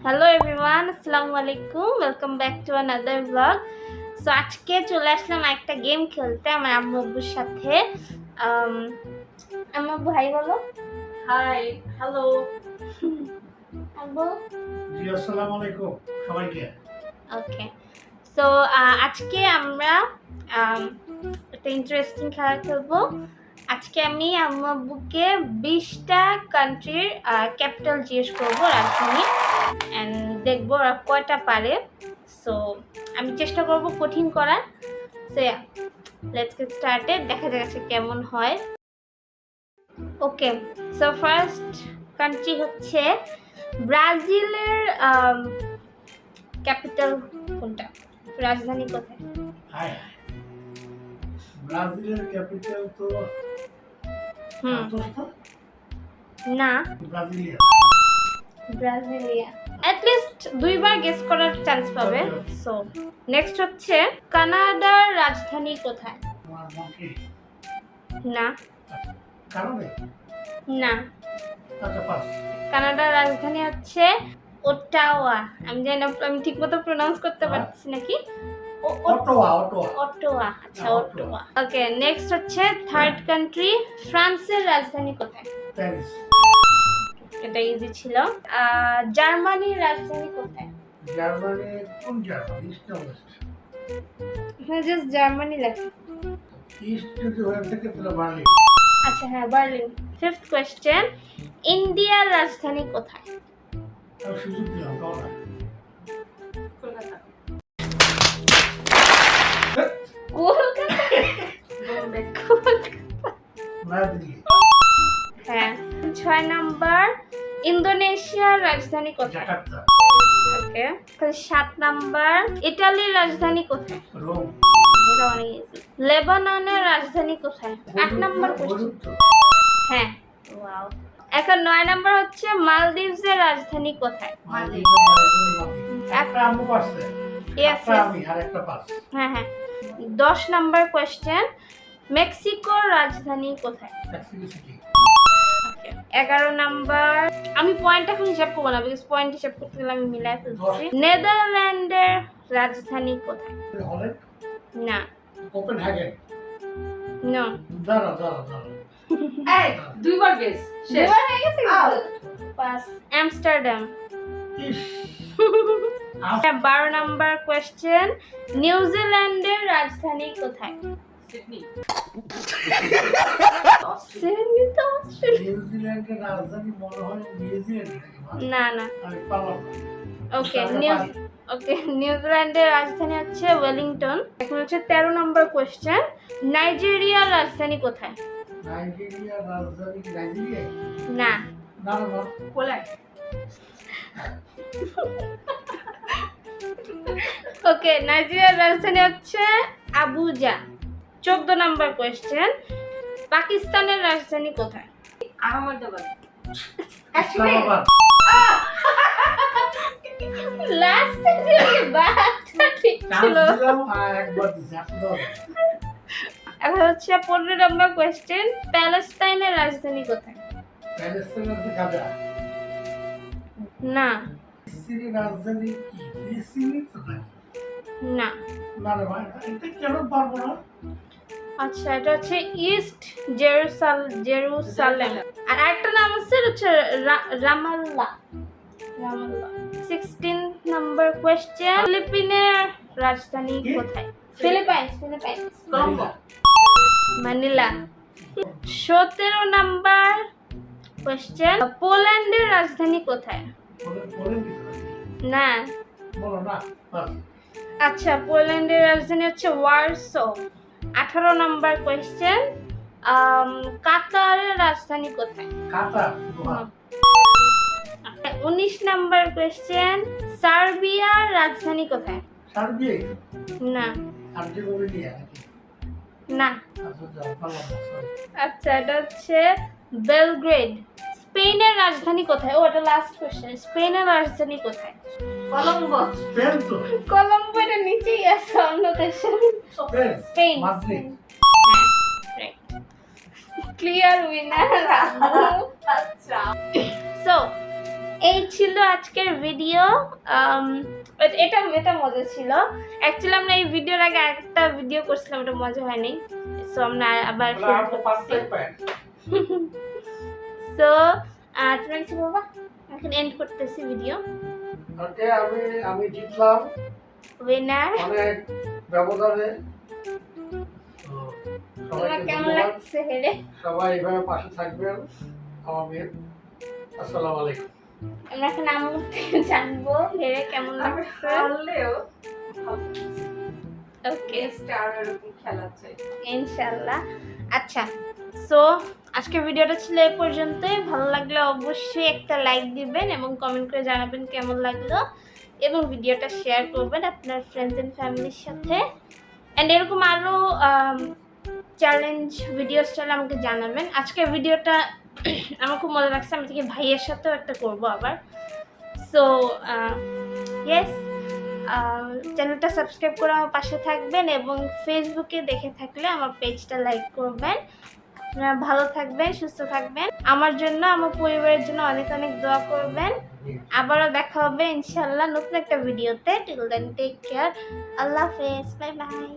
Hello everyone, আসসালামু আলাইকুম। Welcome back to another blog. So আজকে চলে আসলাম একটা গেম খেলতে আমার আম্মু আব্বুর সাথে। আম্মু আব্বু হাই বলো। Hi, hello. আব্বু জি আসসালামু আলাইকুম সবাইকে। ওকে। সো আজকে আমরা একটা ইন্টারেস্টিং খেলা খেলবো। আজকে আমি আম্মু আব্বুকে 20টা কান্ট্রির ক্যাপিটাল জিজ্ঞেস করবো, রাজধানী, অ্যান্ড দেখবো ওরা কয়টা পারে। সো আমি চেষ্টা করব কঠিন করার। সো লেটস গেট স্টার্টেড, দেখা যাক আজকে কেমন হয়। ওকে, সো ফার্স্ট কান্ট্রি হচ্ছে ব্রাজিলের ক্যাপিটাল কোনটা, রাজধানী কোথায়? হাই, ব্রাজিলের ক্যাপিটাল তো সান্তোস না, ব্রাজিলিয়া। ব্রাজিলিয়া। অ্যাটলিস্ট দুইবার গেস করার চান্স পাবে। সো নেক্সট হচ্ছে কানাডার রাজধানী কোথায়? আমার মনকি না কারণে না, আচ্ছা পাস। কানাডার রাজধানী হচ্ছে ওটাওয়া। আমি জানি না আমি ঠিকমতো প্রোনাউন্স করতে পারছি নাকি। অটোয়া অটোয়া অটোয়া, আচ্ছা হ্যাঁ, অটোয়া। ওকে, নেক্সট হচ্ছে থার্ড কান্ট্রি, ফ্রান্সের রাজধানী কোথায়? প্যারিস। এটা ইজি ছিল। জার্মানির রাজধানী কোথায়? জার্মানি কোন জার্মানি? ইস্ট না ওয়েস্ট? এখানে জাস্ট জার্মানি লেখা। ইস্ট যদি হয়ে থাকে তাহলে বার্লিন। আচ্ছা হ্যাঁ, বার্লিন। ফিফথ কোয়েশ্চেন, ইন্ডিয়ার রাজধানী কোথায়? আমি সুযোগ দিলাম তাও না। কলকাতা। কলকাতা। বোম্বে। নয়াদিল্লি। হ্যাঁ। 6 নাম্বার, ইন্দোনেশিয়ার রাজধানী কোথায়? জাকার্তা। ওকে। 7 নাম্বার, ইতালির রাজধানী কোথায়? রোম। এটা অনেক ইজি। লেবাননের রাজধানী কোথায়? 8 নাম্বার কোশ্চেন। বৈরুত্য। হ্যাঁ, ওয়াও। এখন 9 নাম্বার হচ্ছে মালদ্বীপের রাজধানী কোথায়? মালদ্বীপের রাজধানী মালদ্বীপ। একটা আম্মু পারছে। Yes, একটা yes. আমি আর একটা পাস। হ্যাঁ হ্যাঁ। 10 নাম্বার কোয়েশ্চেন, মেক্সিকোর রাজধানী কোথায়? Mexico city. 11 নাম্বার, আমি পয়েন্ট এখন হিসাব করবো না, বিকজ পয়েন্ট হিসাব করতে গেলে আমি মিলাই ফেলছি। নেদারল্যান্ডের রাজধানী কোথায়? হল্যান্ড। না, কোপেনহেগেন। নো। দাঁড়াও দাঁড়াও দাঁড়াও। এই, দুইবার গেস। শেষ। দুবার হয়ে গেছে Out. পাস। আমস্টারডাম। ইস। 12 নাম্বার কোয়েশ্চেন, নিউজিল্যান্ডের রাজধানী কোথায়? সিডনি। সিডনি তো অস্ট্রেলিয়া। নিউজিল্যান্ডের রাজধানী মনে হয় নিউজিল্যান্ড নাকি মা? না না। আমি পারলাম না। ওকে, নিউজিল্যান্ডের রাজধানী হচ্ছে ওয়েলিংটন। এখন হচ্ছে 13 নম্বর কোয়েশ্চেন, নাইজেরিয়ার রাজধানী কোথায়? নাইজেরিয়ার রাজধানী কি নাইজেরিয়া? না। না না না। পোল্যান্ড। ওকে, নাইজেরিয়ার রাজধানী হচ্ছে আবুজা। 14 নম্বর কোয়েশ্চেন, পাকিস্তানের রাজধানী কোথায়? আহমেদাবাদ। ইসলামাবাদ। লাস্ট বারটা ঠিক ছিল। চান্স দিলাম আর একবার দিছি আপনি দাও। এখন হচ্ছে 15 নম্বর কোয়েশ্চেন, প্যালেস্তাইনের রাজধানী কোথায়? প্যালেস্টাইনের যে গাজা। না ফিলিস্তিনের রাজধানী কি? ফিলিস্তিনি তো নাকি? না। না রে ভাই, এটা কেন পারবো না? আচ্ছা, এটা হচ্ছে ইস্ট জেরুসালেম। আর একটা নাম আছে, এটা হচ্ছে রামাল্লাহ। 16 নাম্বার কোয়েশ্চেন, ফিলিপিনের রাজধানী কি? কোথায়? Philippines. Colombo. Manila. 17 number question, পোল্যান্ডের রাজধানী কোথায়? বলেন দিতে পারি। না। বলো না বাস। আচ্ছা, পোল্যান্ডের রাজধানী হচ্ছে ওয়ারসো। 18 নাম্বার কোয়েশ্চেন, কাতারের রাজধানী কোথায়? কাতার দোহা। 19 নাম্বার কোয়েশ্চেন, সার্বিয়ার রাজধানী কোথায়? সার্বিয়া না আর্জেন্টিনা নাকি? না। আচ্ছা যাও পারলাম না সরি। আচ্ছা, এটা হচ্ছে বেলগ্রেড। স্পেনের রাজধানী কোথায়? ও, এটা লাস্ট কোয়েশ্চেন, স্পেনের রাজধানী কোথায়? কলম্বো। স্পেন তো। কলম্বো এটা নিচেই আছে, অন্য দেশে। স্পেন। স্পেন। মাদ্রিদ। হ্যাঁ, রাইট। Clear winner. আচ্ছা। সো এই ছিল আজকের ভিডিও। এটা এটা মজা ছিল। অ্যাকচুয়ালি আমরা এই ভিডিওর আগে একটা ভিডিও করছিলাম, ওটা মজা হয়নি, সো আমরা আবার বলে আর তো পাঁচটাই পায়। সো তোমরা কিছু বলবা? এখন এন্ড করতেছি ভিডিও। ওকে, আমি জিতলাম উইনার। অনেক ব্যবধানে। তো তোমার সবাইকে কেমন ধন্যবাদ। লাগছে হেরে? সবাই এইভাবে পাশে থাকবেন আমাদের। আসসালামু আলাইকুম। আমরা এখন আম্মু থেকে জানবো হেরে কেমন আমি লাগছে। হারলেও ওকে, স্টার এরকম খেলা চাই। ইনশাআল্লাহ। আচ্ছা, সো আজকের ভিডিওটা ছিল এই পর্যন্তই। ভালো লাগলে অবশ্যই একটা লাইক দিবেন এবং কমেন্ট করে জানাবেন কেমন লাগলো, এবং ভিডিওটা শেয়ার করবেন আপনার ফ্রেন্ডস এন্ড ফ্যামিলির সাথে। অ্যান্ড এরকম আরও চ্যালেঞ্জ ভিডিওস চাইলে আমাকে জানাবেন। আজকের ভিডিওটা আমার খুব মজা লাগছে, আমি থেকে ভাইয়ের সাথেও একটা করবো আবার। সো ইয়েস, চ্যানেলটা সাবস্ক্রাইব করে আমার পাশে থাকবেন, এবং ফেসবুকে দেখে থাকলে আমার পেজটা লাইক করবেন। আপনারা ভালো থাকবেন, সুস্থ থাকবেন, আমার জন্য আমার পরিবারের জন্য অনেক অনেক দোয়া করবেন। আবারও দেখা হবে ইনশাআল্লাহ নতুন একটা ভিডিওতে। টিল দেন টেক কেয়ার, আল্লাহ হাফেজ, বাই বাই।